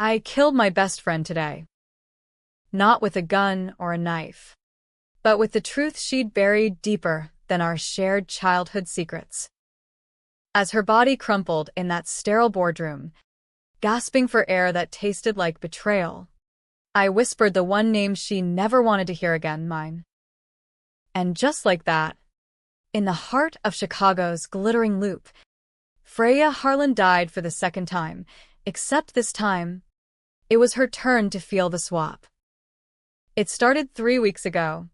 I killed my best friend today. Not with a gun or a knife, but with the truth she'd buried deeper than our shared childhood secrets. As her body crumpled in that sterile boardroom, gasping for air that tasted like betrayal, I whispered the one name she never wanted to hear again, mine. And just like that, in the heart of Chicago's glittering loop, Freya Harlan died for the second time, except this time, it was her turn to feel the swap. It started 3 weeks ago,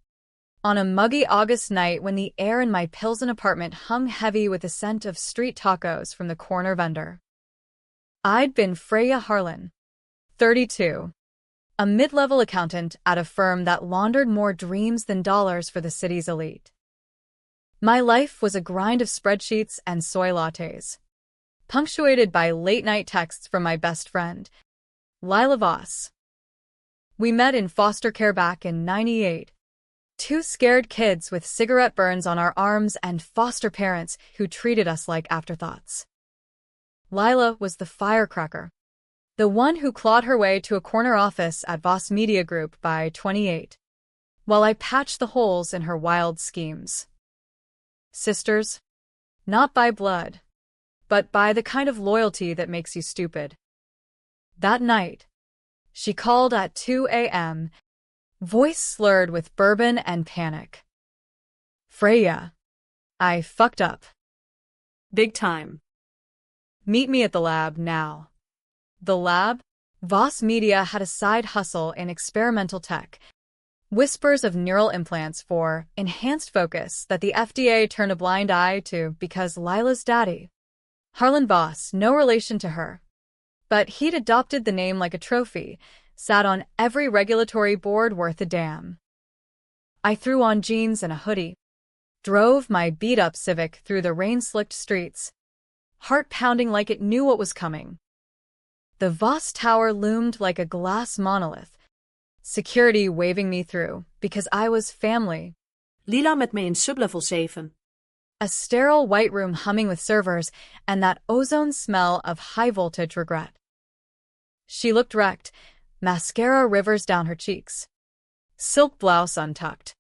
on a muggy August night when the air in my Pilsen apartment hung heavy with the scent of street tacos from the corner vendor. I'd been Freya Harlan, 32, a mid-level accountant at a firm that laundered more dreams than dollars for the city's elite. My life was a grind of spreadsheets and soy lattes, punctuated by late-night texts from my best friend, Lila Voss. We met in foster care back in '98. Two scared kids with cigarette burns on our arms and foster parents who treated us like afterthoughts. Lila was the firecracker, the one who clawed her way to a corner office at Voss Media Group by 28, while I patched the holes in her wild schemes. Sisters, not by blood, but by the kind of loyalty that makes you stupid. That night, she called at 2 a.m., voice slurred with bourbon and panic. Freya, I fucked up. Big time. Meet me at the lab now. The lab? Voss Media had a side hustle in experimental tech. Whispers of neural implants for enhanced focus that the FDA turned a blind eye to because Lila's daddy, Harlan Voss, no relation to her, but he'd adopted the name like a trophy, sat on every regulatory board worth a damn. I threw on jeans and a hoodie, drove my beat-up Civic through the rain-slicked streets, heart pounding like it knew what was coming. The Voss Tower loomed like a glass monolith, security waving me through because I was family. Lila met me in sublevel 7. A sterile white room humming with servers and that ozone smell of high-voltage regret. She looked wrecked, mascara rivers down her cheeks, silk blouse untucked.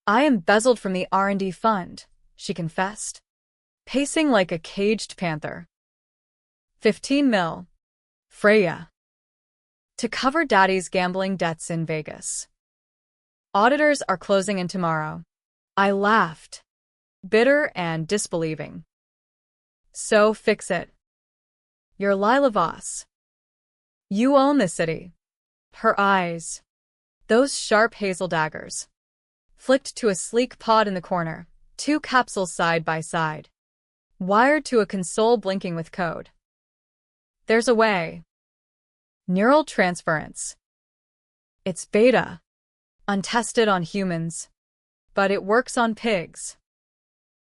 I embezzled from the R&D fund, she confessed, pacing like a caged panther. 15 mil. Freya. To cover Daddy's gambling debts in Vegas. Auditors are closing in tomorrow. I laughed, bitter and disbelieving. So fix it. You're Lila Voss. You own this city. Her eyes, those sharp hazel daggers, flicked to a sleek pod in the corner, 2 capsules side by side, wired to a console blinking with code. There's a way. Neural transference. It's beta, untested on humans, but it works on pigs.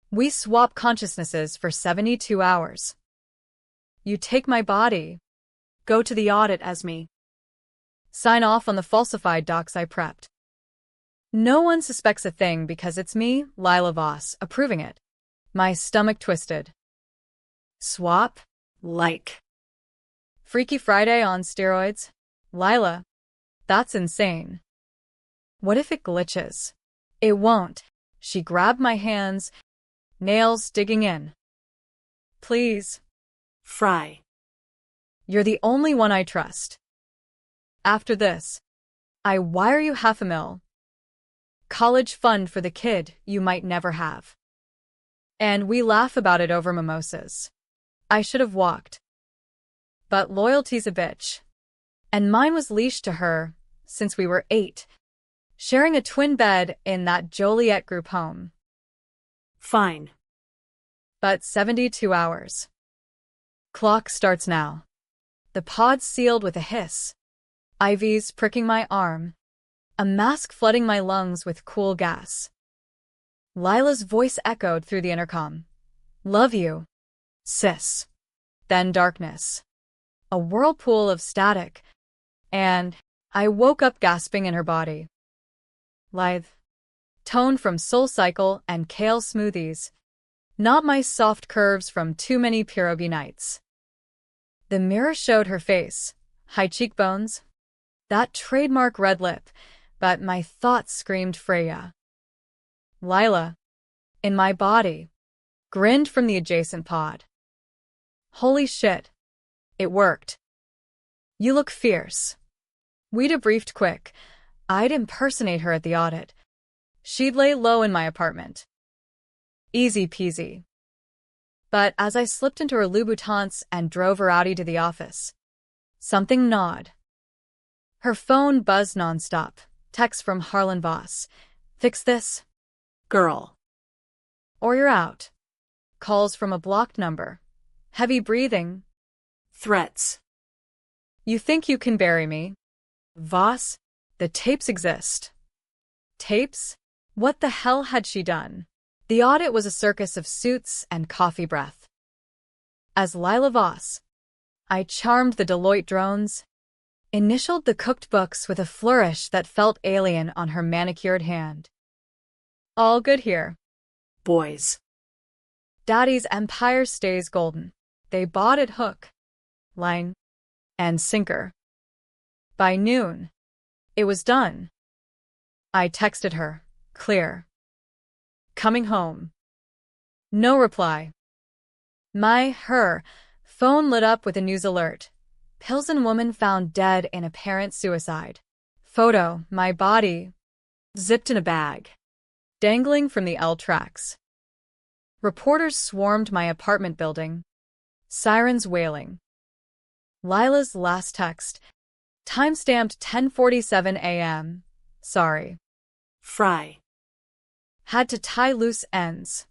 We swap consciousnesses for 72 hours. You take my body, go to the audit as me. Sign off on the falsified docs I prepped. No one suspects a thing because it's me, Lila Voss, approving it. My stomach twisted. Swap? Like. Freaky Friday on steroids? Lila, that's insane. What if it glitches? It won't. She grabbed my hands, nails digging in. Please. Fry. You're the only one I trust. After this, I wire you $500,000. College fund for the kid you might never have. And we laugh about it over mimosas. I should have walked. But loyalty's a bitch. And mine was leashed to her since we were 8, sharing a twin bed in that Joliet group home. Fine. But 72 hours. Clock starts now. The pod sealed with a hiss. IVs pricking my arm. A mask flooding my lungs with cool gas. Lila's voice echoed through the intercom. Love you, sis. Then darkness. A whirlpool of static. And I woke up gasping in her body. Lithe. Tone from Soul Cycle and kale smoothies. Not my soft curves from too many pierogi nights. The mirror showed her face, high cheekbones, that trademark red lip, but my thoughts screamed Freya. Lila, in my body, grinned from the adjacent pod. Holy shit. It worked. You look fierce. We debriefed quick. I'd impersonate her at the audit. She'd lay low in my apartment. Easy peasy. But as I slipped into her Louboutins and drove her Audi to the office, something gnawed. Her phone buzzed nonstop. Text from Harlan Voss. Fix this. Girl. Or you're out. Calls from a blocked number. Heavy breathing. Threats. You think you can bury me? Voss, the tapes exist. Tapes? What the hell had she done? The audit was a circus of suits and coffee breath. As Lila Voss, I charmed the Deloitte drones, initialed the cooked books with a flourish that felt alien on her manicured hand. All good here. Boys. Daddy's empire stays golden. They bought it hook, line, and sinker. By noon, it was done. I texted her, clear. Coming home. No reply. Her phone lit up with a news alert. Pilsen woman found dead in apparent suicide. Photo, my body, zipped in a bag, dangling from the L tracks. Reporters swarmed my apartment building. Sirens wailing. Lila's last text. Timestamped 10:47 a.m. Sorry. Fry. Had to tie loose ends.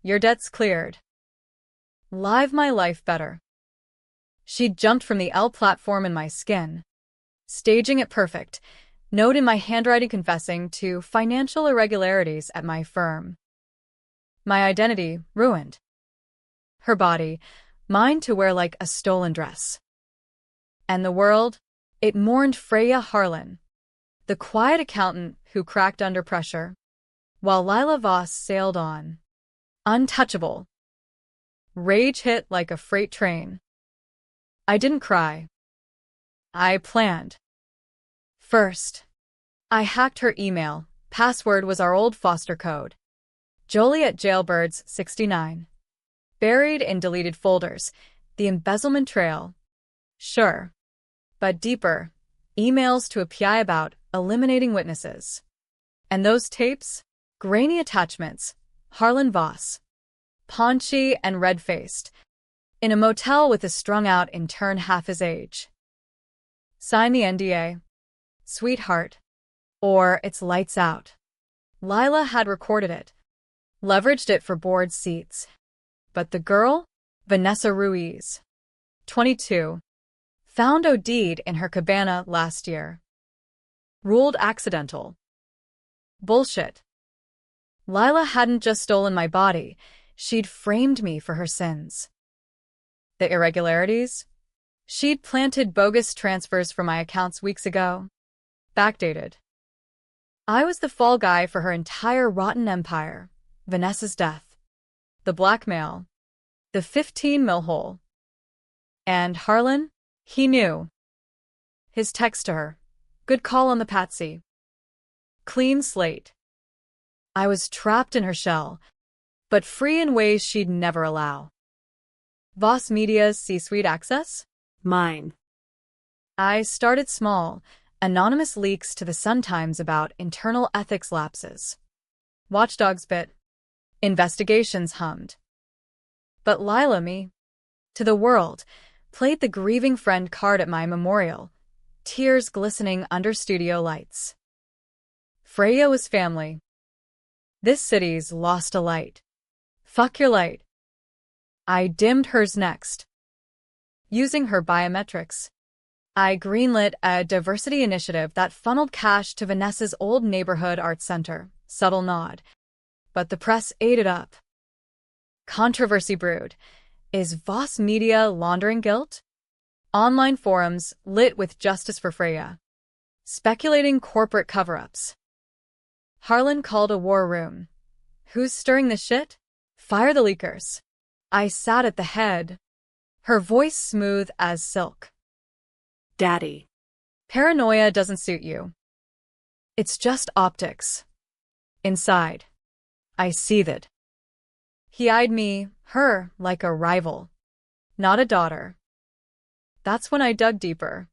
Your debt's cleared. Live my life better. She'd jumped from the L platform in my skin. Staging it perfect. Note in my handwriting confessing to financial irregularities at my firm. My identity ruined. Her body, mine to wear like a stolen dress. And the world, it mourned Freya Harlan, the quiet accountant who cracked under pressure, while Lila Voss sailed on, untouchable. Rage hit like a freight train. I didn't cry. I planned. First, I hacked her email. Password was our old foster code. Jolie at Jailbirds 69. Buried in deleted folders. The embezzlement trail. Sure. But deeper. Emails to a PI about eliminating witnesses. And those tapes? Grainy attachments. Harlan Voss. Paunchy and red-faced. In a motel with a strung-out intern half his age. Sign the NDA. Sweetheart. Or it's lights out. Lila had recorded it. Leveraged it for board seats. But the girl? Vanessa Ruiz. 22. Found OD'd in her cabana last year. Ruled accidental. Bullshit. Lila hadn't just stolen my body, she'd framed me for her sins. The irregularities? She'd planted bogus transfers from my accounts weeks ago. Backdated. I was the fall guy for her entire rotten empire. Vanessa's death. The blackmail. The 15 mil hole. And Harlan? He knew. His text to her. Good call on the patsy. Clean slate. I was trapped in her shell, but free in ways she'd never allow. Voss Media's C-suite access? Mine. I started small, anonymous leaks to the Sun-Times about internal ethics lapses. Watchdogs bit. Investigations hummed. But Lila me, to the world, played the grieving friend card at my memorial, tears glistening under studio lights. Freya was family. This city's lost a light. Fuck your light. I dimmed hers next. Using her biometrics, I greenlit a diversity initiative that funneled cash to Vanessa's old neighborhood art center. Subtle nod. But the press ate it up. Controversy brewed. Is Voss Media laundering guilt? Online forums lit with justice for Freya. Speculating corporate cover-ups. Harlan called a war room. Who's stirring the shit? Fire the leakers. I sat at the head. Her voice smooth as silk. Daddy. Paranoia doesn't suit you. It's just optics. Inside, I seethed. He eyed me, her, like a rival, not a daughter. That's when I dug deeper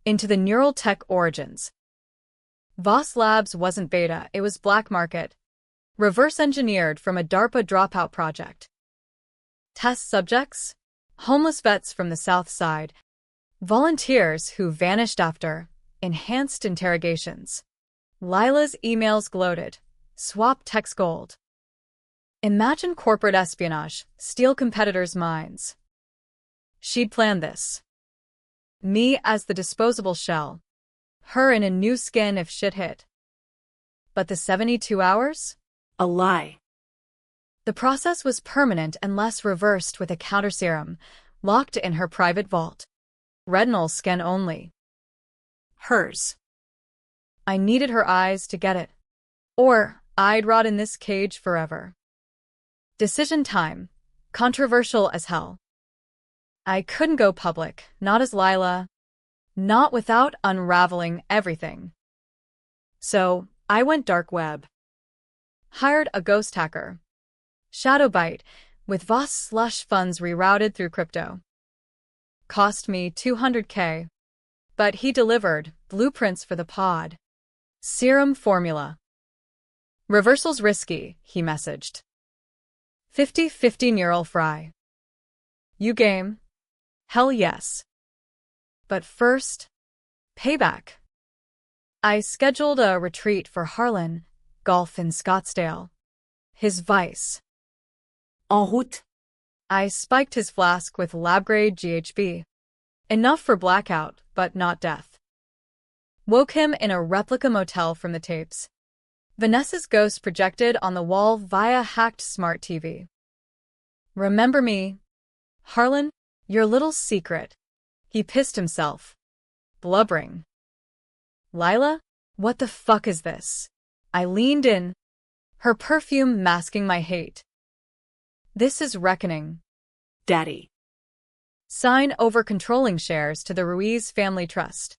into the neural tech origins. Voss Labs wasn't beta, it was black market, reverse engineered from a DARPA dropout project. Test subjects? Homeless vets from the South Side, volunteers who vanished after enhanced interrogations. Lila's emails gloated. Swap text gold. Imagine corporate espionage, steal competitors' minds. She'd planned this. Me as the disposable shell. Her in a new skin if shit hit. But the 72 hours? A lie. The process was permanent unless reversed with a counter-serum, locked in her private vault. Retinal scan only. Hers. I needed her eyes to get it. Or I'd rot in this cage forever. Decision time. Controversial as hell. I couldn't go public, not as Lila, not without unraveling everything. So, I went dark web. Hired a ghost hacker. Shadowbite, with Voss slush funds rerouted through crypto. Cost me $200K. But he delivered blueprints for the pod. Serum formula. Reversal's risky, he messaged. 50-50 neural fry. You game? Hell yes. But first, payback. I scheduled a retreat for Harlan, golf in Scottsdale. His vice. En route. I spiked his flask with lab-grade GHB. Enough for blackout, but not death. Woke him in a replica motel from the tapes. Vanessa's ghost projected on the wall via hacked smart TV. Remember me, Harlan? Your little secret. He pissed himself. Blubbering. Lila? What the fuck is this? I leaned in, her perfume masking my hate. This is reckoning. Daddy. Sign over controlling shares to the Ruiz Family Trust.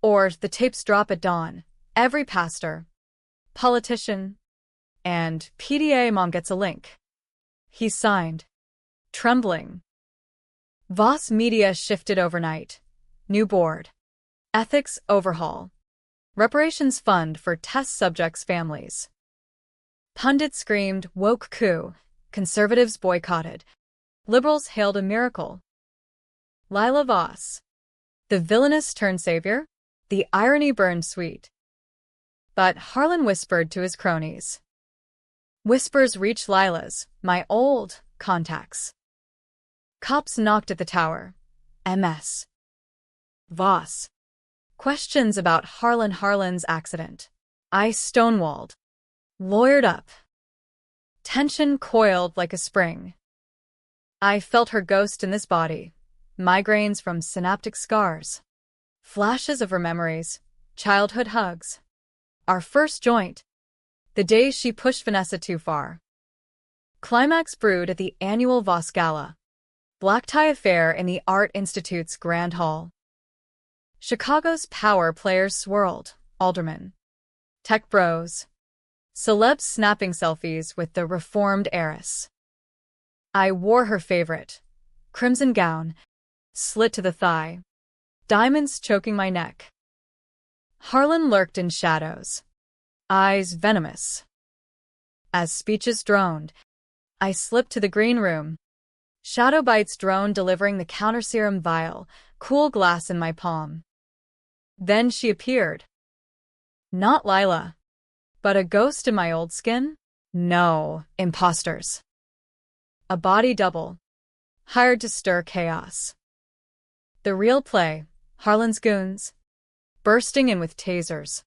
Or the tapes drop at dawn. Every pastor, politician, and PDA mom gets a link. He signed. Trembling. Voss Media shifted overnight. New board. Ethics overhaul. Reparations fund for test subjects' families. Pundits screamed woke coup. Conservatives boycotted. Liberals hailed a miracle. Lila Voss. The villainous turned savior? The irony burned sweet. But Harlan whispered to his cronies. Whispers reached Lila's, my old contacts. Cops knocked at the tower. MS. Voss. Questions about Harlan's accident. I stonewalled. Lawyered up. Tension coiled like a spring. I felt her ghost in this body. Migraines from synaptic scars. Flashes of her memories. Childhood hugs. Our first joint. The day she pushed Vanessa too far. Climax brewed at the annual Voss Gala. Black tie affair in the Art Institute's Grand Hall. Chicago's power players swirled. Aldermen. Tech bros. Celebs snapping selfies with the reformed heiress. I wore her favorite. Crimson gown. Slit to the thigh. Diamonds choking my neck. Harlan lurked in shadows. Eyes venomous. As speeches droned, I slipped to the green room. Shadowbite's drone delivering the counter-serum vial, cool glass in my palm. Then she appeared. Not Lila. But a ghost in my old skin? No, imposters. A body double. Hired to stir chaos. The real play, Harlan's goons. Bursting in with tasers.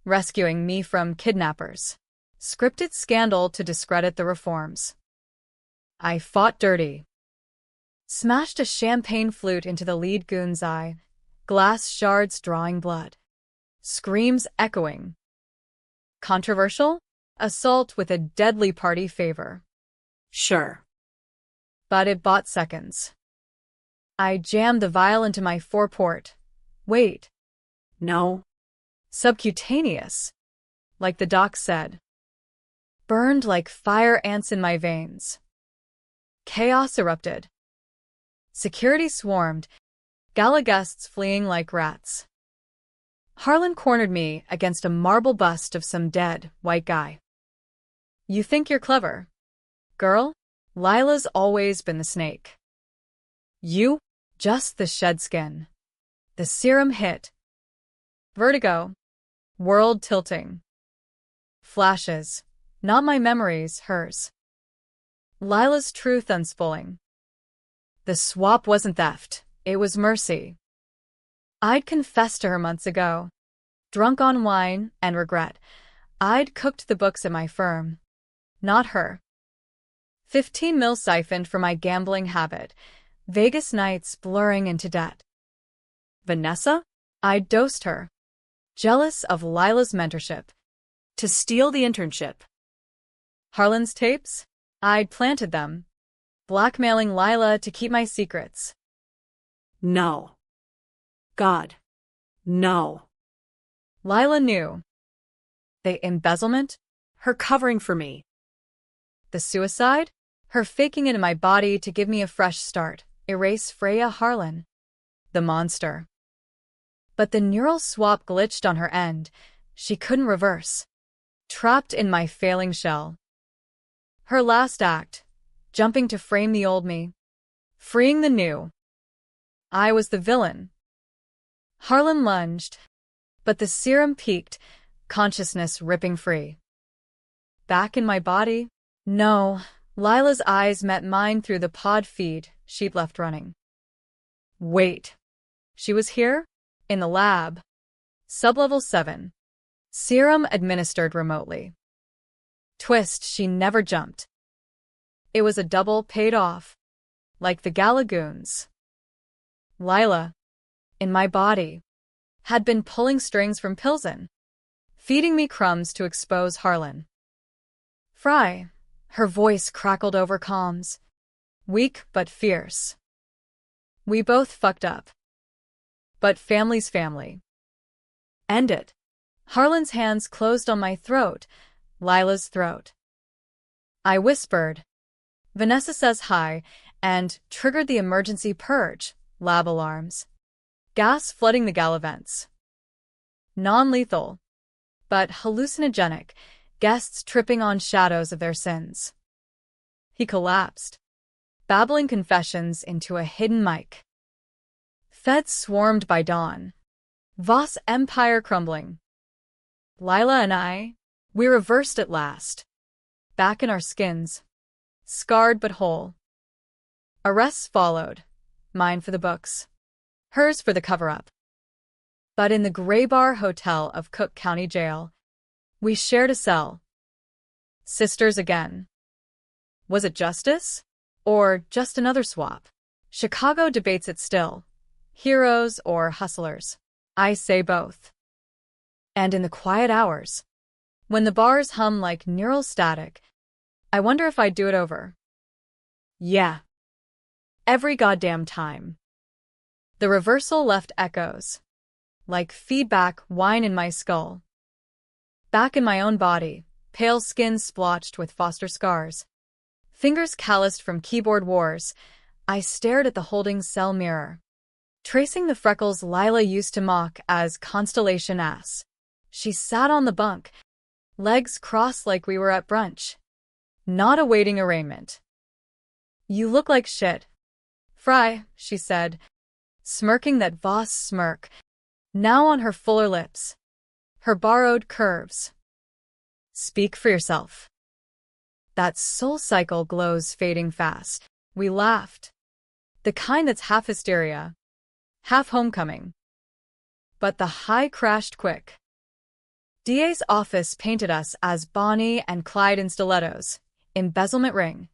Rescuing me from kidnappers. Scripted scandal to discredit the reforms. I fought dirty. Smashed a champagne flute into the lead goon's eye. Glass shards drawing blood. Screams echoing. Controversial? Assault with a deadly party favor. Sure. But it bought seconds. I jammed the vial into my foreport. Wait. No. Subcutaneous. Like the doc said. Burned like fire ants in my veins. Chaos erupted. Security swarmed, gala guests fleeing like rats. Harlan cornered me against a marble bust of some dead, white guy. You think you're clever? Girl, Lila's always been the snake. You? Just the shed skin. The serum hit. Vertigo. World tilting. Flashes. Not my memories, hers. Lila's truth unspooling. The swap wasn't theft, it was mercy. I'd confessed to her months ago. Drunk on wine and regret, I'd cooked the books at my firm. Not her. 15 mil siphoned for my gambling habit, Vegas nights blurring into debt. Vanessa? I'd dosed her. Jealous of Lila's mentorship. To steal the internship. Harlan's tapes? I'd planted them. Blackmailing Lila to keep my secrets. No. God. No. Lila knew. The embezzlement? Her covering for me. The suicide? Her faking it in my body to give me a fresh start, erase Freya Harlan. The monster. But the neural swap glitched on her end. She couldn't reverse. Trapped in my failing shell. Her last act, jumping to frame the old me, freeing the new. I was the villain. Harlan lunged, but the serum peaked, consciousness ripping free. Back in my body? No. Lila's eyes met mine through the pod feed she'd left running. Wait. She was here? In the lab. Sublevel 7. Serum administered remotely. Twist, she never jumped. It was a double paid off. Like the Galagoons. Lila, in my body, had been pulling strings from Pilsen, feeding me crumbs to expose Harlan. Fry, her voice crackled over comms. Weak but fierce. We both fucked up. But family's family. End it. Harlan's hands closed on my throat, Lila's throat. I whispered, Vanessa says hi, and triggered the emergency purge, lab alarms. Gas flooding the gala vents. Non-lethal, but hallucinogenic, guests tripping on shadows of their sins. He collapsed, babbling confessions into a hidden mic. Feds swarmed by dawn. Voss empire crumbling. Lila and I, we reversed at last. Back in our skins. Scarred but whole. Arrests followed. Mine for the books. Hers for the cover-up. But in the Gray Bar Hotel of Cook County Jail, we shared a cell. Sisters again. Was it justice? Or just another swap? Chicago debates it still. Heroes or hustlers? I say both. And in the quiet hours, when the bars hum like neural static, I wonder if I'd do it over. Yeah. Every goddamn time. The reversal left echoes. Like feedback whine in my skull. Back in my own body, pale skin splotched with foster scars. Fingers calloused from keyboard wars, I stared at the holding cell mirror. Tracing the freckles Lila used to mock as constellation ass. She sat on the bunk, legs crossed like we were at brunch. Not awaiting arraignment. You look like shit. Fry, she said, smirking that Voss smirk, now on her fuller lips. Her borrowed curves. Speak for yourself. That soul cycle glows fading fast. We laughed. The kind that's half hysteria, half homecoming. But the high crashed quick. DA's office painted us as Bonnie and Clyde in stilettos, embezzlement ring,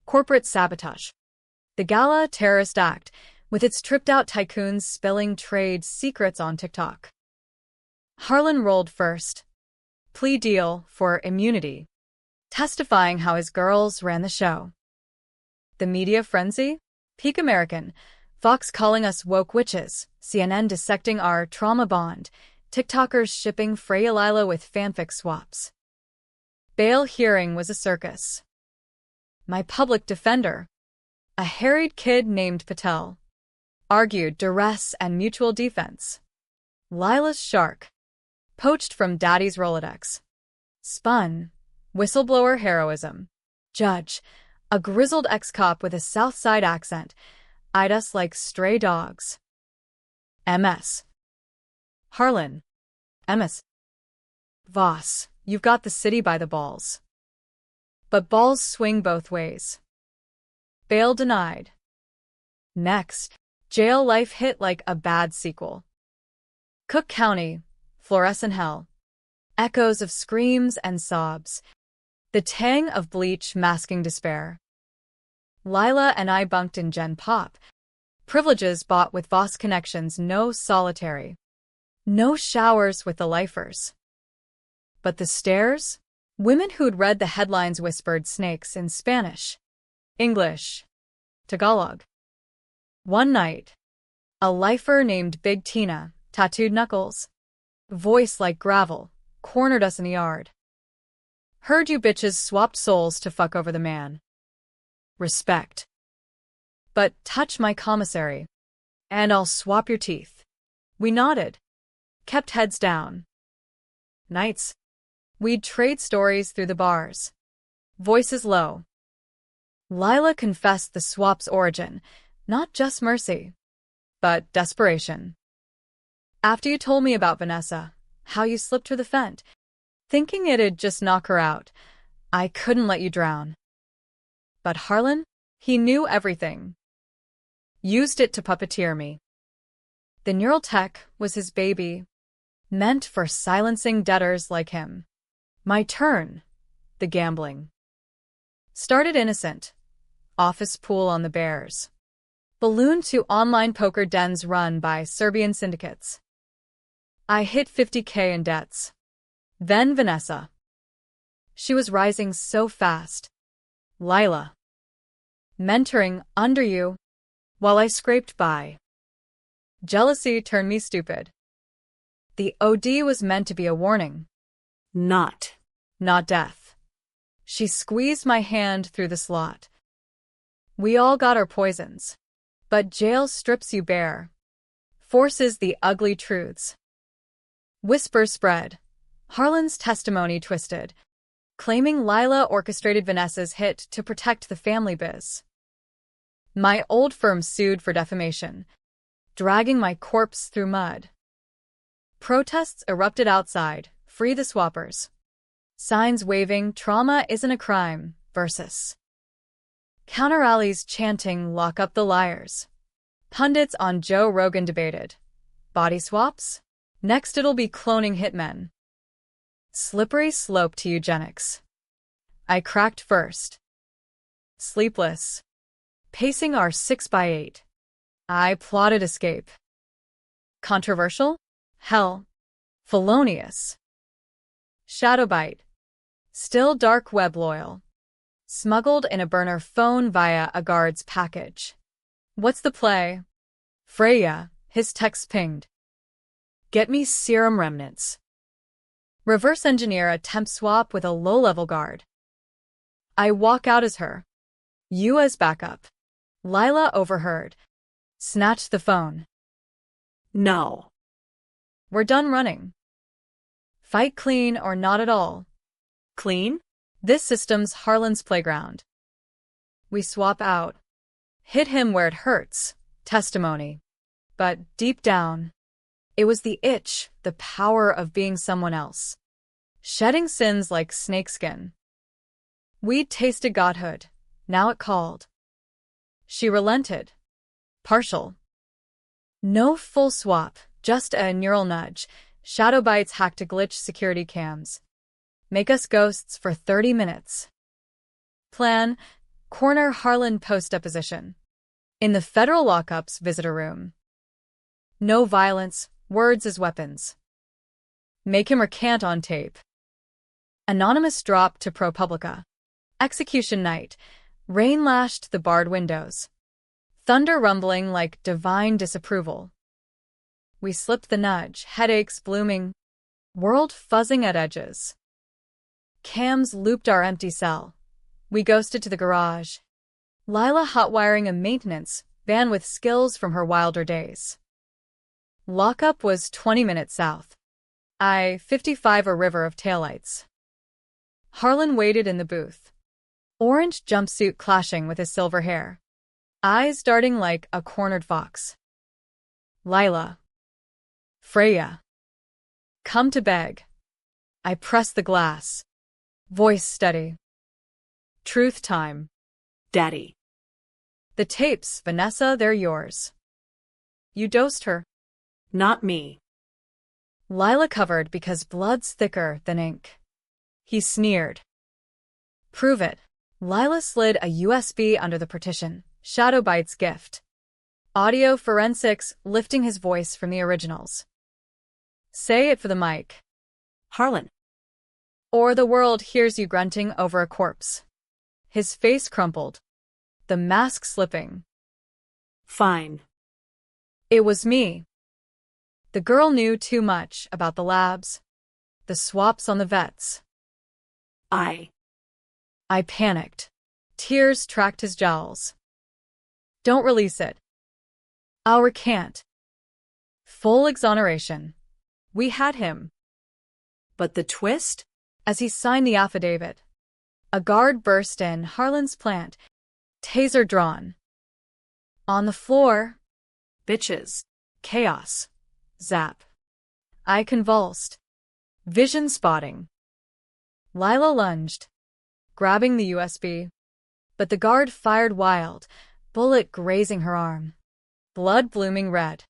corporate sabotage. The gala terrorist act, with its tripped-out tycoons spilling trade secrets on TikTok. Harlan rolled first. Plea deal for immunity, testifying how his girls ran the show. The media frenzy? Peak American, Fox calling us woke witches, CNN dissecting our trauma bond, TikTokers shipping Freya Lila with fanfic swaps. Bail hearing was a circus. My public defender, a harried kid named Patel, argued duress and mutual defense. Lila's shark, poached from daddy's Rolodex. Spun, whistleblower heroism. Judge, a grizzled ex-cop with a South Side accent, eyed us like stray dogs. MS. Harlan. MS. Voss, you've got the city by the balls. But balls swing both ways. Bail denied. Next, jail life hit like a bad sequel. Cook County, fluorescent hell. Echoes of screams and sobs. The tang of bleach masking despair. Lila and I bunked in Gen Pop. Privileges bought with Voss connections, no solitary. No showers with the lifers. But the stairs? Women who'd read the headlines whispered snakes in Spanish, English, Tagalog. One night, a lifer named Big Tina, tattooed knuckles, voice like gravel, cornered us in the yard. Heard you bitches swapped souls to fuck over the man. Respect. But touch my commissary, and I'll swap your teeth. We nodded, kept heads down. Nights, we'd trade stories through the bars. Voices low. Lila confessed the swap's origin, not just mercy, but desperation. After you told me about Vanessa, how you slipped her the fent, thinking it'd just knock her out, I couldn't let you drown. But Harlan, he knew everything. Used it to puppeteer me. The neural tech was his baby, meant for silencing debtors like him. My turn, the gambling. Started innocent. Office pool on the Bears. Ballooned to online poker dens run by Serbian syndicates. I hit 50K in debts. Then Vanessa. She was rising so fast. Lila. Mentoring under you, while I scraped by. Jealousy turned me stupid. The OD was meant to be a warning. Not death. She squeezed my hand through the slot. We all got our poisons. But jail strips you bare. Forces the ugly truths. Whispers spread. Harlan's testimony twisted, claiming Lila orchestrated Vanessa's hit to protect the family biz. My old firm sued for defamation, dragging my corpse through mud. Protests erupted outside, free the swappers. Signs waving, trauma isn't a crime, versus. Counter-rallies chanting, lock up the liars. Pundits on Joe Rogan debated. Body swaps? Next it'll be cloning hitmen. Slippery slope to eugenics. I cracked first. Sleepless. Pacing our 6x8. I plotted escape. Controversial? Hell. Felonious. Shadowbite. Still dark web loyal. Smuggled in a burner phone via a guard's package. What's the play? Freya, his text pinged. Get me serum remnants. Reverse engineer a temp swap with a low-level guard. I walk out as her. You as backup. Lila overheard. Snatched the phone. No. We're done running. Fight clean or not at all. Clean? This system's Harlan's playground. We swap out. Hit him where it hurts. Testimony. But deep down, it was the itch, the power of being someone else. Shedding sins like snakeskin. We'd tasted godhood. Now it called. She relented. Partial. No full swap, just a neural nudge. Shadow bites hacked to glitch security cams. Make us ghosts for 30 minutes. Plan, corner Harlan post-deposition. In the federal lockup's visitor room. No violence, words as weapons. Make him recant on tape. Anonymous drop to ProPublica. Execution night. Rain lashed the barred windows. thunder rumbling like divine disapproval. We slipped the nudge, headaches blooming, world fuzzing at edges. Cams looped our empty cell. We ghosted to the garage. Lila hotwiring a maintenance van with skills from her wilder days. Lockup was 20 minutes south. I-55 a river of taillights. Harlan waited in the booth. Orange jumpsuit clashing with his silver hair. Eyes darting like a cornered fox. Lila. Freya. Come to beg. I press the glass. Voice steady. Truth time. Daddy. The tapes, Vanessa, they're yours. You dosed her. Not me. Lila covered because blood's thicker than ink. He sneered. Prove it. Lila slid a USB under the partition. Shadowbite's gift. Audio forensics lifting his voice from the originals. Say it for the mic. Harlan. Or the world hears you grunting over a corpse. His face crumpled. The mask slipping. Fine. It was me. The girl knew too much about the labs, the swaps on the vets. I panicked. Tears tracked his jowls. Don't release it. I'll recant. Full exoneration. We had him. But the twist? As he signed the affidavit, a guard burst in Harlan's plant, taser drawn. On the floor, Bitches. chaos. Zap. I convulsed. Vision spotting. Lila lunged, grabbing the USB, but the guard fired wild, bullet grazing her arm. Blood blooming red.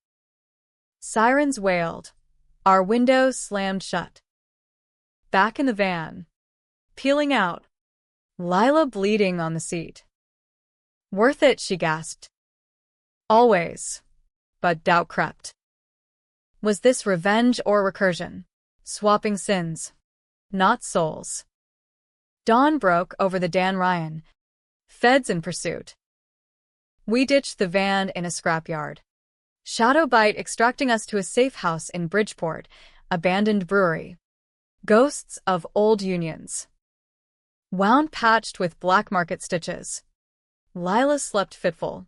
Sirens wailed. Our window slammed shut. Back in the van. Peeling out. Lila bleeding on the seat. Worth it, she gasped. Always. But doubt crept. Was this revenge or recursion? Swapping sins. Not souls. Dawn broke over the Dan Ryan. Feds in pursuit. We ditched the van in a scrapyard. Shadowbite extracting us to a safe house in Bridgeport, abandoned brewery. Ghosts of old unions. Wound patched with black market stitches. Lila slept fitful,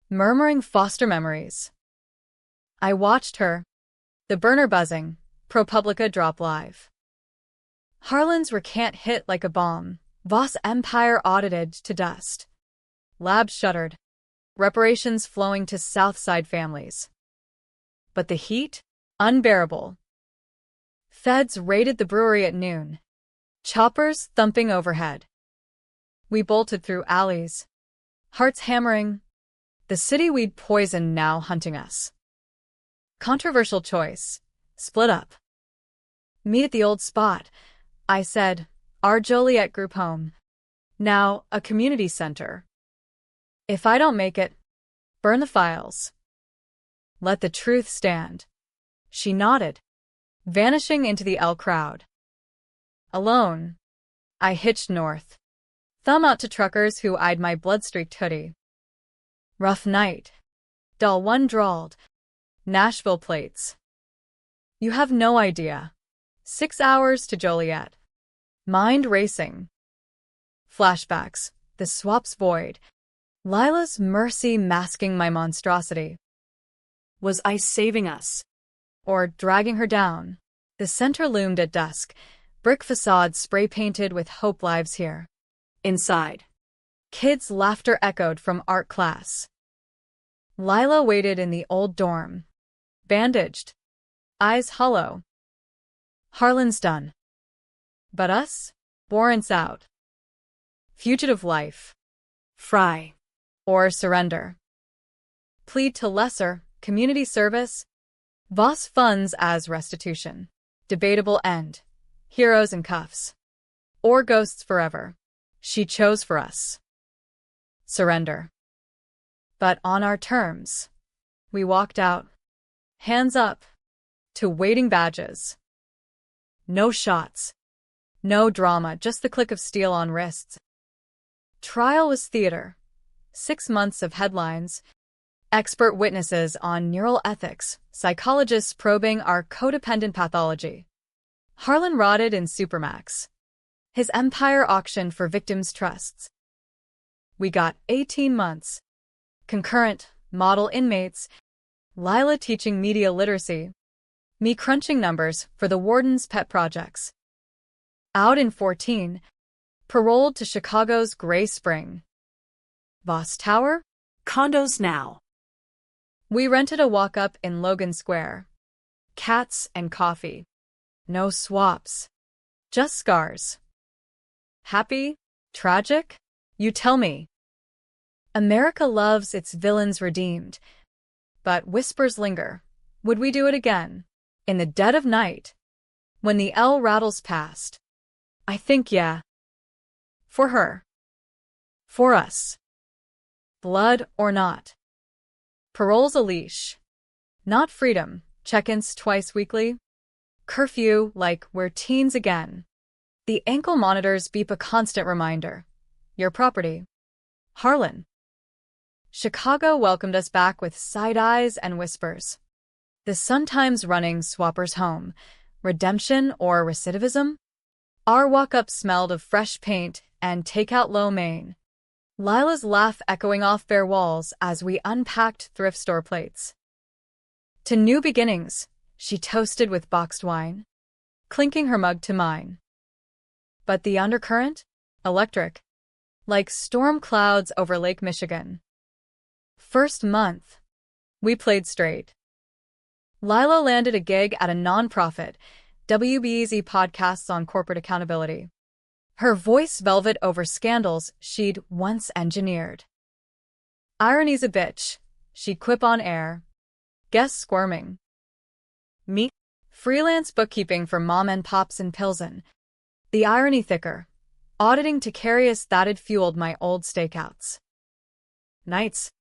murmuring foster memories. I watched her. The burner buzzing, ProPublica drop live. Harlan's recant hit like a bomb. Voss Empire audited to dust. Labs shuttered. Reparations flowing to Southside families. But the heat? Unbearable. Feds raided the brewery at noon. Choppers thumping overhead. We bolted through alleys. Hearts hammering. The city we'd poisoned now hunting us. Controversial choice. Split up. Meet at the old spot, I said. Our Joliet group home. Now a community center. If I don't make it, burn the files. Let the truth stand. She nodded, vanishing into the L crowd. Alone, I hitched north. Thumb out to truckers who eyed my blood-streaked hoodie. Rough night. Dull one drawled. Nashville plates. You have no idea. 6 hours to Joliet. Mind racing. Flashbacks. The swaps void. Lila's mercy masking my monstrosity. Was I saving us? Or dragging her down? The center loomed at dusk. Brick facades spray-painted with hope lives here. Inside. Kids' laughter echoed from art class. Lila waited in the old dorm. Bandaged. Eyes hollow. Harlan's done. But us? Warrants out. Fugitive life. Fry. Or surrender. Plead to lesser, community service. Voss funds as restitution. Debatable end. Heroes in cuffs. Or ghosts forever. She chose for us. Surrender. But on our terms. We walked out. Hands up. To waiting badges. No shots. No drama, just the click of steel on wrists. Trial was theater. 6 months of headlines, Expert witnesses on neural ethics, psychologists probing our codependent pathology. Harlan rotted in Supermax. His empire auctioned for victims' trusts. We got 18 months. Concurrent, model inmates, Lila teaching media literacy, me crunching numbers for the warden's pet projects. Out in 14, paroled to Chicago's Gray Spring. Voss Tower? Condos now. We rented a walk-up in Logan Square. Cats and coffee. No swaps. Just scars. Happy? Tragic? You tell me. America loves its villains redeemed. But whispers linger. Would we do it again? In the dead of night? When the L rattles past? I think yeah. For her. For us. Blood or not. Parole's a leash. Not freedom. Check-ins twice weekly. Curfew like we're teens again. The ankle monitors beep a constant reminder. Your property. Harlan. Chicago welcomed us back with side eyes and whispers. The sometimes running swappers home. Redemption or recidivism? Our walk-up smelled of fresh paint and takeout lo mein. Lila's laugh echoing off bare walls as we unpacked thrift store plates. To new beginnings, she toasted with boxed wine, clinking her mug to mine. But the undercurrent? Electric. Like storm clouds over Lake Michigan. First month, we played straight. Lila landed a gig at a nonprofit, WBEZ podcasts on corporate accountability. Her voice velvet over scandals she'd once engineered. Irony's a bitch, she'd quip on air. Guests squirming. Me? Freelance bookkeeping for mom and pops in Pilsen. The irony thicker. Auditing to Carius that'd fueled my old stakeouts. Nights.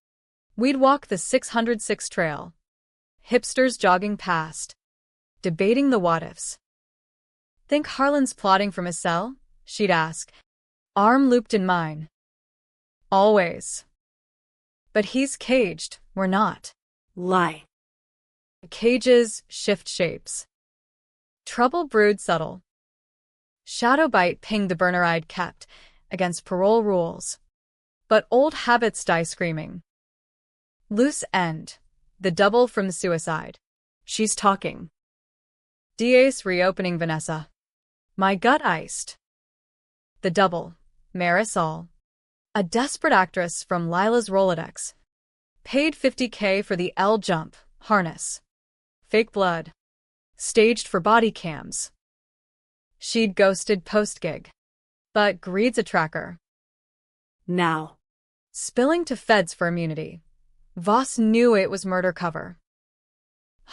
We'd walk the 606 trail. Hipsters jogging past. Debating the what-ifs. Think Harlan's plotting from his cell? She'd ask. Arm looped in mine. Always. But he's caged, we're not. Lie. Cages shift shapes. Trouble brewed subtle. Shadow bite pinged the burner I'd kept against parole rules. But old habits die screaming. Loose end. The double from suicide. She's talking. DA's reopening Vanessa. My gut iced. The double. Marisol. A desperate actress from Lila's Rolodex. Paid $50K for the L jump, harness. Fake blood. Staged for body cams. She'd ghosted post-gig. But greed's a tracker. Now. Spilling to feds for immunity. Voss knew it was murder cover.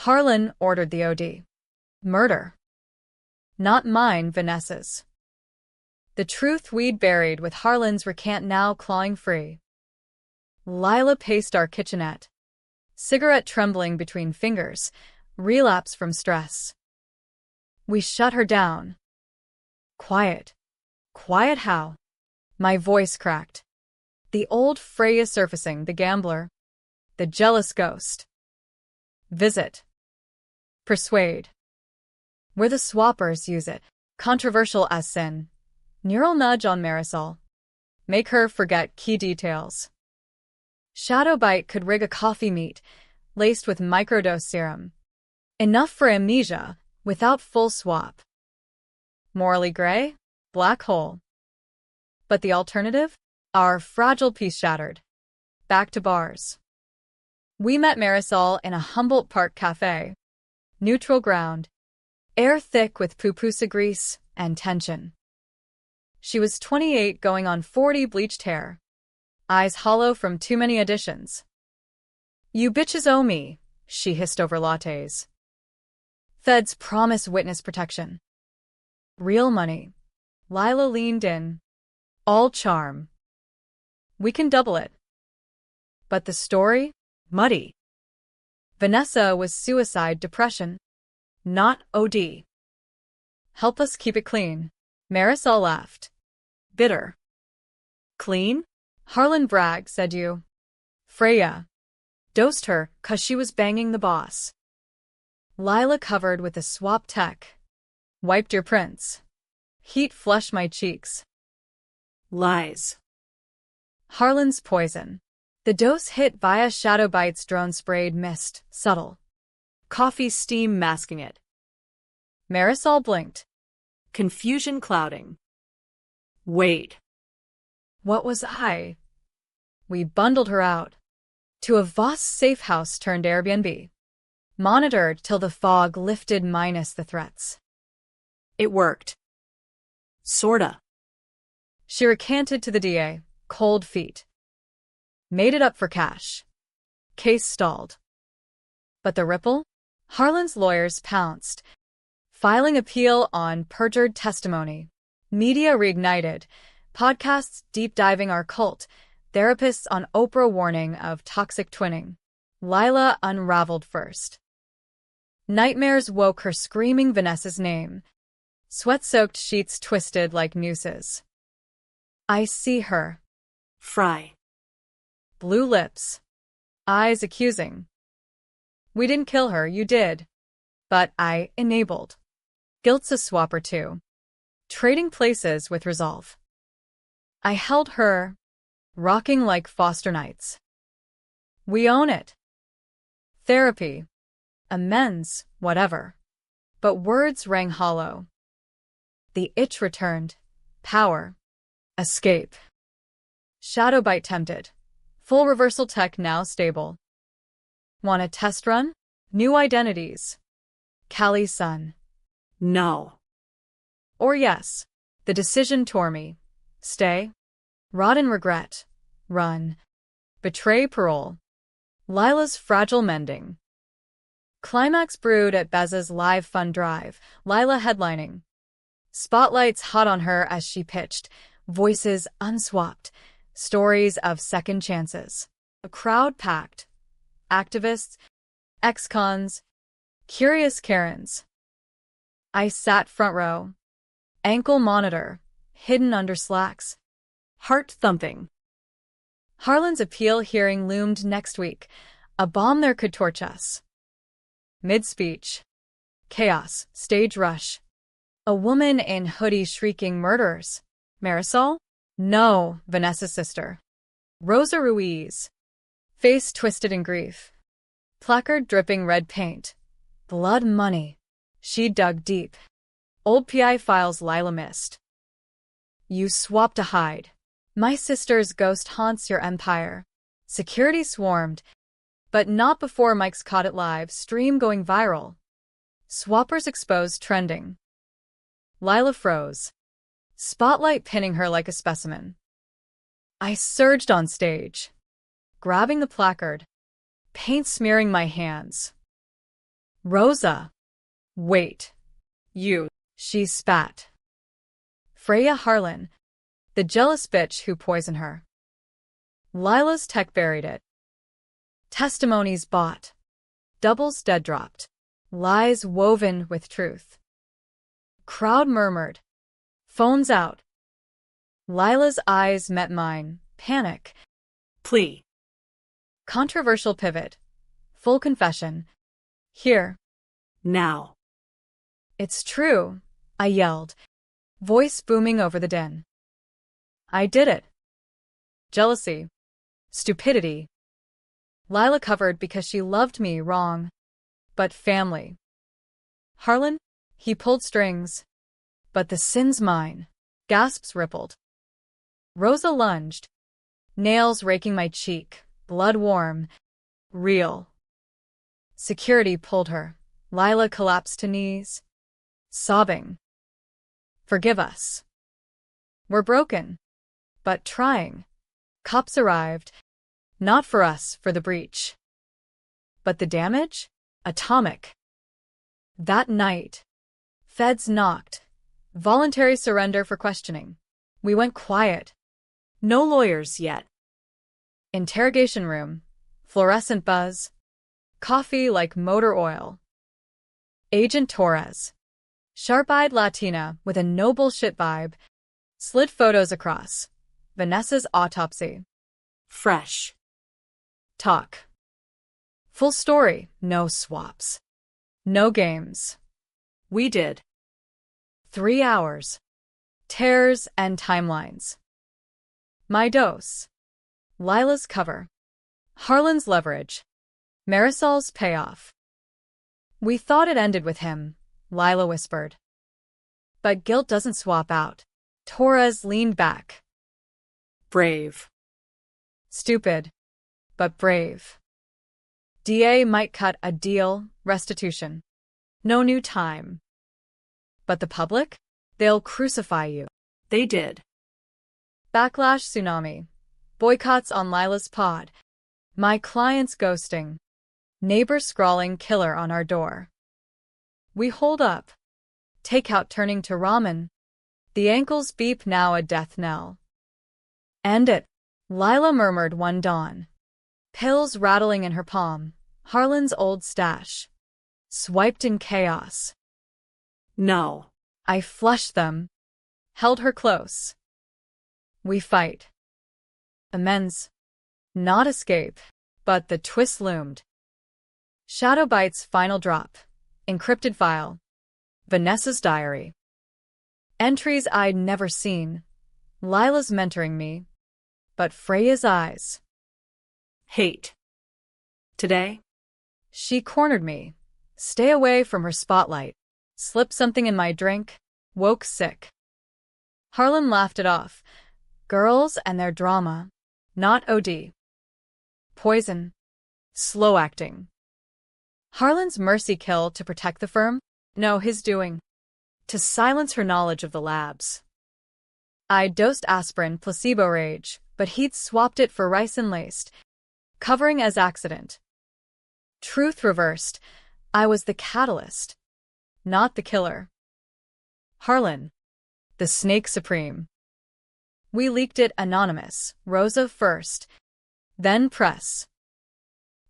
Harlan ordered the OD. Murder. Not mine, Vanessa's. The truth we'd buried with Harlan's recant now clawing free. Lila paced our kitchenette. Cigarette trembling between fingers. Relapse from stress. We shut her down. Quiet. Quiet how? My voice cracked. The old Freya surfacing, the gambler. The jealous ghost. Visit. Persuade. Where the swappers use it. Controversial as sin. Neural nudge on Marisol. Make her forget key details. Shadow bite could rig a coffee meet, laced with microdose serum. Enough for amnesia, without full swap. Morally gray? Black hole. But the alternative? Our fragile piece shattered. Back to bars. We met Marisol in a Humboldt Park cafe. Neutral ground. Air thick with pupusa grease and tension. She was 28 going on 40, bleached hair. Eyes hollow from too many additions. You bitches owe me, she hissed over lattes. Feds promise witness protection. Real money. Lila leaned in. All charm. We can double it. But the story? Muddy. Vanessa was suicide depression. Not OD. Help us keep it clean. Marisol laughed. Bitter. Clean? Harlan bragged, said you. Freya. Dosed her 'cause she was banging the boss. Lila covered with a swap tech. Wiped your prints. Heat flushed my cheeks. Lies. Harlan's poison. The dose hit via shadow bites, drone sprayed mist, subtle. Coffee steam masking it. Marisol blinked. Confusion clouding. Wait. What was I? We bundled her out. To a Voss safe house turned Airbnb. Monitored till the fog lifted minus the threats. It worked. Sorta. She recanted to the DA, cold feet. Made it up for cash. Case stalled. But the ripple? Harlan's lawyers pounced, filing appeal on perjured testimony. Media reignited, podcasts deep diving our cult, therapists on Oprah warning of toxic twinning. Lila unraveled first. Nightmares woke her screaming Vanessa's name. Sweat-soaked sheets twisted like nooses. I see her. Fry. Blue lips. Eyes accusing. We didn't kill her, you did. But I enabled. Guilt's a swapper too. Trading places with resolve. I held her, rocking like foster nights. We own it. Therapy. Amends, whatever. But words rang hollow. The itch returned. Power. Escape. Shadow bite tempted. Full reversal tech now stable. Want a test run? New identities. Callie's son. No. Or yes. The decision tore me. Stay. Rot in regret. Run. Betray parole. Lila's fragile mending. Climax brewed at Bez's live fun drive. Lila headlining. Spotlights hot on her as she pitched. Voices unswapped. Stories of second chances. A crowd packed. Activists, ex-cons, curious Karens. I sat front row. Ankle monitor, hidden under slacks. Heart thumping. Harlan's appeal hearing loomed next week. A bomb there could torch us. Mid-speech. Chaos, stage rush. A woman in hoodie shrieking murderers. Marisol? No, Vanessa's sister. Rosa Ruiz. Face twisted in grief. Placard dripping red paint. Blood money. She dug deep. Old PI files Lila missed. You swapped to hide. My sister's ghost haunts your empire. Security swarmed. But not before Mike's caught it live, stream going viral. Swappers exposed trending. Lila froze. Spotlight pinning her like a specimen. I surged on stage, grabbing the placard, paint smearing my hands. Rosa. Wait. You. She spat. Freya Harlan, the jealous bitch who poisoned her. Lila's tech buried it. Testimonies bought. Doubles dead dropped. Lies woven with truth. Crowd murmured. Phones out. Lila's eyes met mine. Panic. Plea. Controversial pivot. Full confession. Here. Now. It's true, I yelled, voice booming over the din. I did it. Jealousy. Stupidity. Lila covered because she loved me wrong. But family. Harlan? He pulled strings. But the sin's mine. Gasps rippled. Rosa lunged. Nails raking my cheek. Blood warm. Real. Security pulled her. Lila collapsed to knees. Sobbing. Forgive us. We're broken. But trying. Cops arrived. Not for us, for the breach. But the damage? Atomic. That night. Feds knocked. Voluntary surrender for questioning. We went quiet. No lawyers yet. Interrogation room. Fluorescent buzz. Coffee like motor oil. Agent Torres. Sharp-eyed Latina with a no bullshit vibe. Slid photos across. Vanessa's autopsy. Fresh. Talk. Full story, no swaps. No games. We did. 3 hours. Tears and timelines. My dose. Lila's cover. Harlan's leverage. Marisol's payoff. We thought it ended with him, Lila whispered. But guilt doesn't swap out. Torres leaned back. Brave. Stupid, but brave. DA might cut a deal, restitution. No new time. But the public? They'll crucify you. They did. Backlash tsunami. Boycotts on Lila's pod. My clients ghosting. Neighbors scrawling killer on our door. We hold up. Takeout turning to ramen. The ankles beep now a death knell. End it, Lila murmured one dawn. Pills rattling in her palm. Harlan's old stash. Swiped in chaos. No. I flushed them. Held her close. We fight. Amends. Not escape, but the twist loomed. Shadow Bite's final drop. Encrypted file. Vanessa's diary. Entries I'd never seen. Lila's mentoring me. But Freya's eyes. Hate. Today? She cornered me. Stay away from her spotlight. Slipped something in my drink. Woke sick. Harlan laughed it off. Girls and their drama. Not OD. Poison. Slow acting. Harlan's mercy kill to protect the firm? No, his doing. To silence her knowledge of the labs. I dosed aspirin, placebo rage, but he'd swapped it for ricin laced, covering as accident. Truth reversed. I was the catalyst, not the killer. Harlan. The snake supreme. We leaked it anonymous, Rosa first, then press.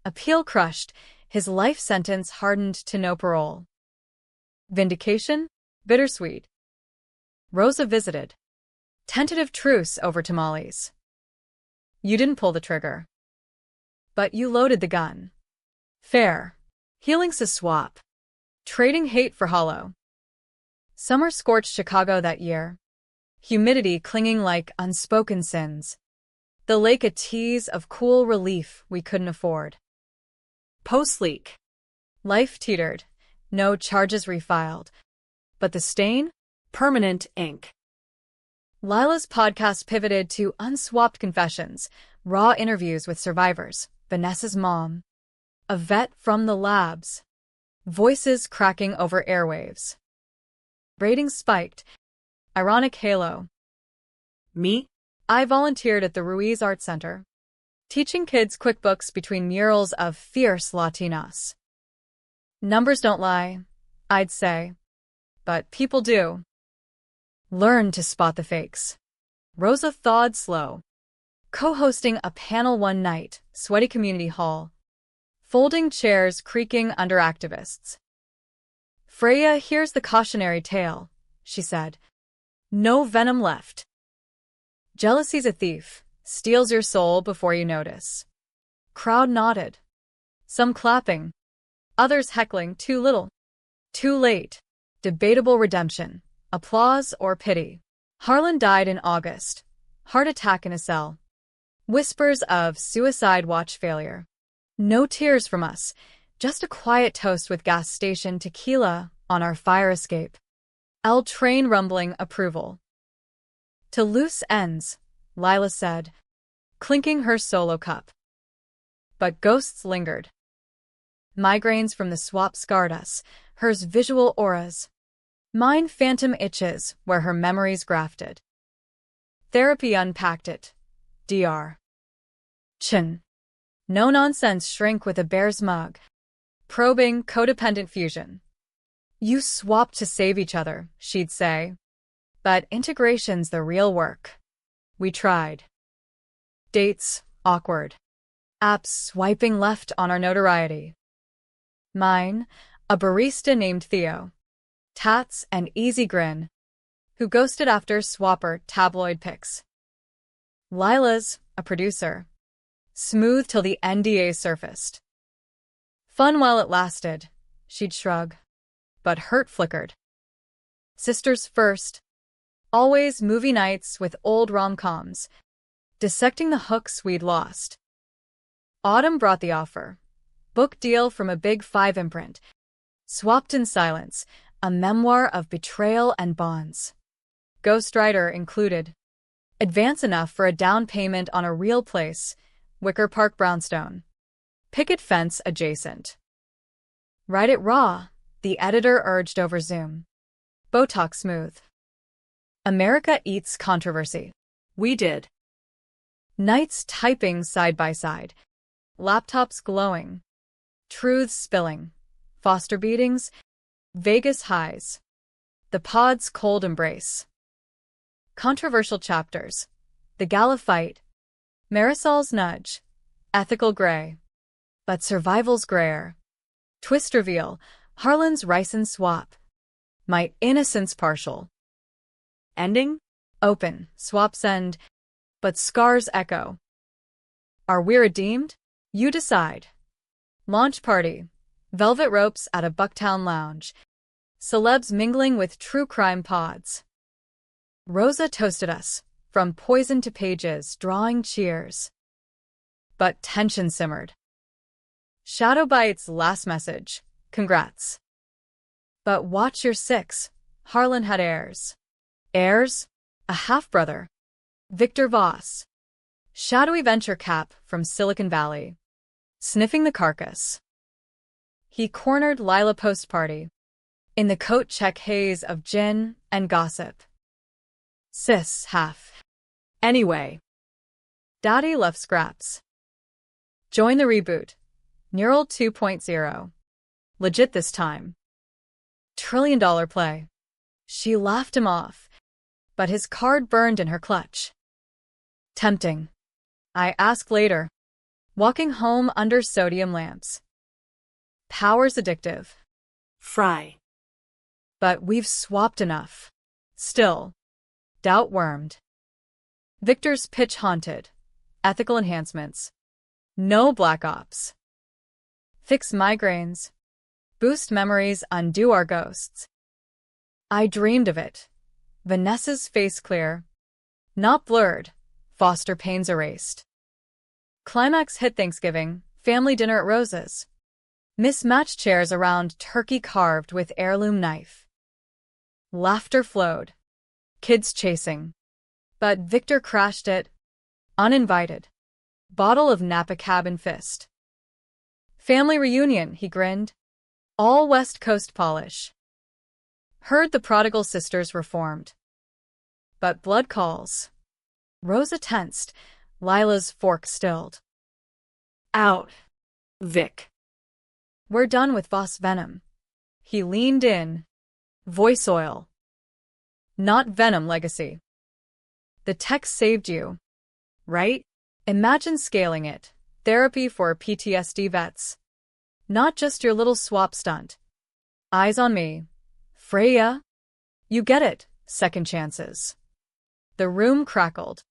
Appeal crushed, his life sentence hardened to no parole. Vindication? Bittersweet. Rosa visited. Tentative truce over tamales. You didn't pull the trigger. But you loaded the gun. Fair. Healing's a swap. Trading hate for hollow. Summer scorched Chicago that year. Humidity clinging like unspoken sins. The lake a tease of cool relief we couldn't afford. Post-leak. Life teetered. No charges refiled. But the stain? Permanent ink. Lila's podcast pivoted to unswapped confessions, raw interviews with survivors, Vanessa's mom. A vet from the labs. Voices cracking over airwaves. Ratings spiked. Ironic halo. Me? I volunteered at the Ruiz Art Center, teaching kids QuickBooks between murals of fierce Latinas. Numbers don't lie, I'd say. But people do. Learn to spot the fakes. Rosa thawed slow. Co-hosting a panel one night, sweaty community hall. Folding chairs creaking under activists. Freya, here's the cautionary tale, she said. No venom left. Jealousy's a thief, steals your soul before you notice. Crowd nodded. Some clapping. Others heckling, too little. Too late. Debatable redemption. Applause or pity. Harlan died in August. Heart attack in a cell. Whispers of suicide watch failure. No tears from us. Just a quiet toast with gas station tequila on our fire escape. L train rumbling approval. To loose ends, Lila said, clinking her solo cup. But ghosts lingered. Migraines from the swap scarred us, hers visual auras. Mine phantom itches where her memories grafted. Therapy unpacked it. Dr. Chin. No nonsense shrink with a bear's mug. Probing codependent fusion. You swapped to save each other, she'd say. But integration's the real work. We tried. Dates, awkward. Apps swiping left on our notoriety. Mine, a barista named Theo. Tats and easy grin. Who ghosted after swapper tabloid pics. Lila's, a producer. Smooth till the NDA surfaced. Fun while it lasted, she'd shrug. But hurt flickered. Sisters first. Always movie nights with old rom-coms, dissecting the hooks we'd lost. Autumn brought the offer. Book deal from a Big Five imprint. Swapped in silence, a memoir of betrayal and bonds. Ghostwriter included. Advance enough for a down payment on a real place, Wicker Park brownstone. Picket fence adjacent. Write it raw, the editor urged over Zoom. Botox smooth. America eats controversy. We did. Nights typing side by side. Laptops glowing. Truths spilling. Foster beatings. Vegas highs. The pod's cold embrace. Controversial chapters. The gala fight. Marisol's nudge. Ethical gray. But survival's grayer. Twist reveal. Harlan's ricin swap. My innocence partial. Ending? Open. Swaps end. But scars echo. Are we redeemed? You decide. Launch party. Velvet ropes at a Bucktown lounge. Celebs mingling with true crime pods. Rosa toasted us, from poison to pages, drawing cheers. But tension simmered. Shadow Bite's last message. Congrats. But watch your six. Harlan had heirs. Heirs? A half-brother. Victor Voss. Shadowy venture cap from Silicon Valley. Sniffing the carcass. He cornered Lila post-party. In the coat-check haze of gin and gossip. Sis, half. Anyway. Daddy left scraps. Join the reboot. Neural 2.0. Legit this time. $1 trillion play. She laughed him off, but his card burned in her clutch. Tempting. I asked later. Walking home under sodium lamps. Power's addictive. Fry. But we've swapped enough. Still. Doubt wormed. Victor's pitch haunted. Ethical enhancements. No black ops. Fix migraines. Boost memories, undo our ghosts. I dreamed of it. Vanessa's face clear. Not blurred. Foster pains erased. Climax hit Thanksgiving, family dinner at Rosa's. Mismatched chairs around turkey carved with heirloom knife. Laughter flowed. Kids chasing. But Victor crashed it. Uninvited. Bottle of Napa Cab in fist. Family reunion, he grinned. All West Coast polish. Heard the prodigal sisters reformed. But blood calls. Rosa tensed, Lila's fork stilled. Out. Vic. We're done with Voss venom. He leaned in. Voice oil. Not venom legacy. The tech saved you. Right? Imagine scaling it. Therapy for PTSD vets. Not just your little swap stunt. Eyes on me. Freya? You get it. Second chances. The room crackled.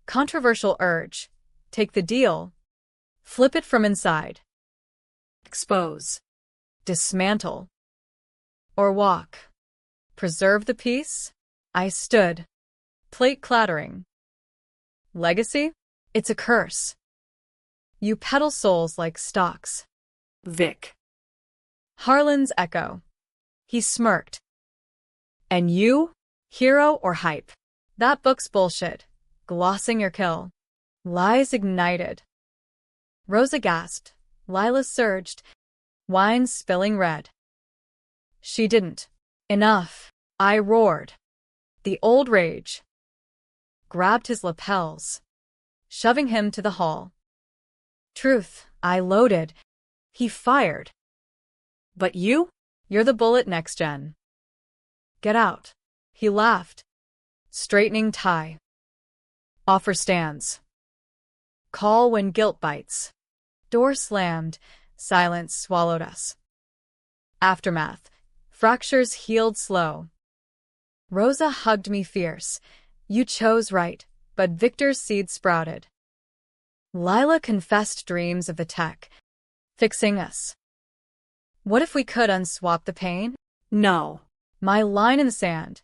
Controversial urge. Take the deal. Flip it from inside. Expose. Dismantle. Or walk. Preserve the peace? I stood. Plate clattering. Legacy? It's a curse. You peddle souls like stocks. Vic. Harlan's echo. He smirked. And you? Hero or hype? That book's bullshit. Glossing your kill. Lies ignited. Rosa gasped. Lila surged. Wine spilling red. She didn't. Enough. I roared. The old rage. Grabbed his lapels. Shoving him to the hall. Truth. I loaded. He fired. But you? You're the bullet next gen. Get out. He laughed. Straightening tie. Offer stands. Call when guilt bites. Door slammed. Silence swallowed us. Aftermath. Fractures healed slow. Rosa hugged me fierce. You chose right, but Victor's seed sprouted. Lila confessed dreams of the tech. fixing us. What if we could unswap the pain? No. My line in the sand.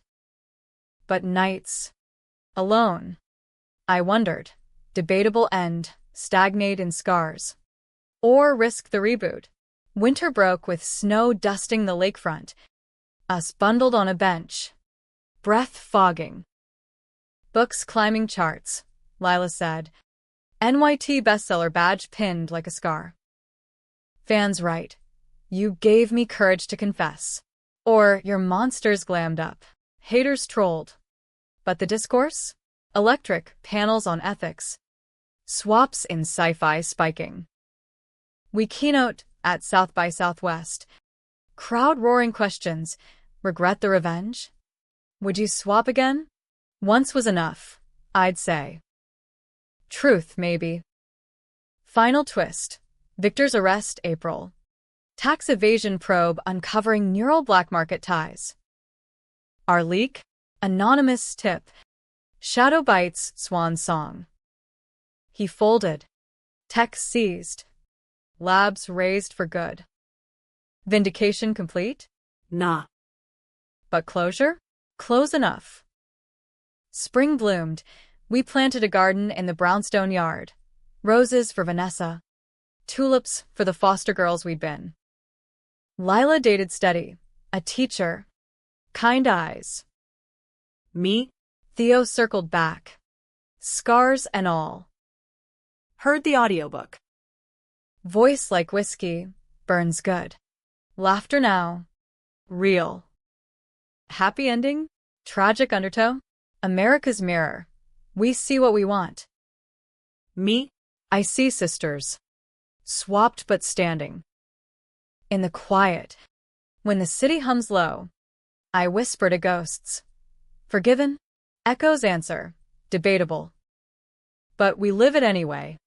But nights. Alone. I wondered. Debatable end, stagnate in scars. Or risk the reboot. Winter broke with snow dusting the lakefront. Us bundled on a bench. Breath fogging. Books climbing charts, Lila said. NYT bestseller badge pinned like a scar. Fans write, "You gave me courage to confess." Or, "Your monsters glammed up." Haters trolled. But the discourse? Electric, panels on ethics. Swaps in sci-fi spiking. We keynote at South by Southwest. Crowd roaring questions. Regret the revenge? Would you swap again? Once was enough, I'd say. Truth, maybe. Final twist. Victor's arrest, April. Tax evasion probe uncovering neural black market ties. Our leak? Anonymous tip. Shadow bites, swan song. He folded. Tech seized. Labs raised for good. Vindication complete? Nah. But closure? Close enough. Spring bloomed. We planted a garden in the brownstone yard. Roses for Vanessa. Tulips for the foster girls we'd been. Lila dated steady. A teacher. Kind eyes. Me? Theo circled back. Scars and all. Heard the audiobook. Voice like whiskey. Burns good. Laughter now. Real. Happy ending? Tragic undertow? America's mirror. We see what we want. Me? I see sisters. Swapped but standing. In the quiet. When the city hums low. I whisper to ghosts. Forgiven? Echoes answer. Debatable. But we live it anyway.